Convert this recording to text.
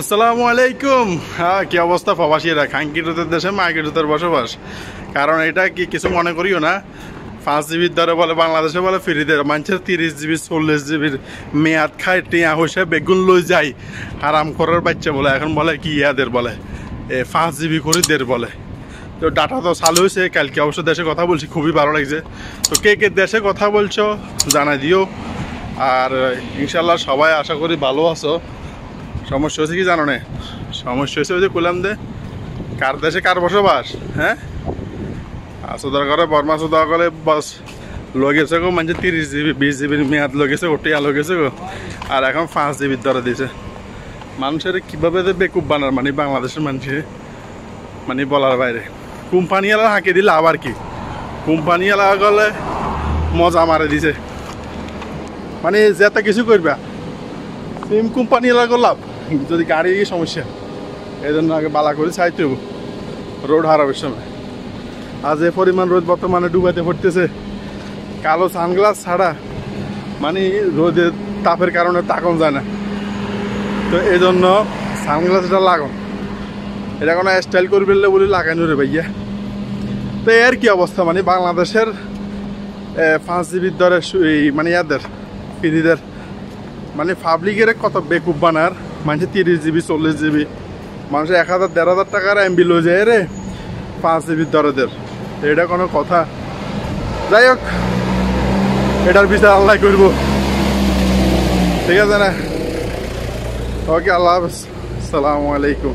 আসসালামু আলাইকুম। হ্যাঁ, কি অবস্থা প্রবাসীরা? খাঙ্কিরুতের দেশে মাইকিরুতের বসবাস। কারণ এটা কি কিছু মনে করিও না, 5 জিবির দরে বলে বাংলাদেশে বলে ফ্রিতে মানুষের 30 জিবি 40 জিবির মেয়াদ খায় টিয়া হয়েছে বেগুন লই যায় আরাম করার বাচ্চা বলে এখন বলে কি ইয়াদের বলে 5 জিবি করে দের বলে। তো ডাটা তো চালু হয়েছে, কালকে অবশ্য দেশে কথা বলছি, খুবই ভালো লাগছে। তো কে কে দেশে কথা বলছো জানাই দিও। আর ইনশাল্লাহ সবাই আশা করি ভালো আছো। সমস্যা হয়েছে কি জানো না? সমস্যা হয়েছে ওই যে কইলাম দে কার দেশে কার বসবাস। হ্যাঁ, সুদার করে বর্মা সুদার করে বস লগেছে গো, মানে 30 জিবি 20 জিবির মেয়াদ লগেছে গো, টিয়া লগেছে গো, আর এখন 5 জিবির দরে দিয়েছে। মানুষের কীভাবে যে বেকুব বানার মানে বাংলাদেশের মানুষের মানে বলার বাইরে। কোম্পানিওয়ালা হাঁকে দিলে আবার কি, কোম্পানিওয়ালা গলে মজা মারে দিছে, মানে যেটা কিছু করবা সিম কোম্পানিওয়ালা লাভ, যদি গাড়ি সমস্যা এই জন্য আগে বালা করে চাইতে হবো রোড হারাবের সময়। আর যে পরিমাণ রোদ বর্তমানে ডুবাইতে পড়তেছে, কালো সানগ্লাস ছাড়া মানে রোদের তাপের কারণে তাকানো যায় না। তো এই জন্য সানগ্লাসটা লাগান, এটা কোনো স্টাইল করবে বলে লাগানো রে ভাইয়া। তো এর কি অবস্থা মানে বাংলাদেশের 5 জিবির দরে মানে ইয়াদের ফ্রিদের মানে পাবলিকের কত বেকুব বানার, মানুষের 30 জিবি 40 জিবি, মানুষের 1000-1500 টাকার এমবি লো যায় রে 5 জিবির দরদের। এটা কোনো কথা? যাই হোক, এটার বিচার আল্লাহ করব, ঠিক আছে না? ওকে, আল্লাহ হাফেজ, আসসালামু আলাইকুম।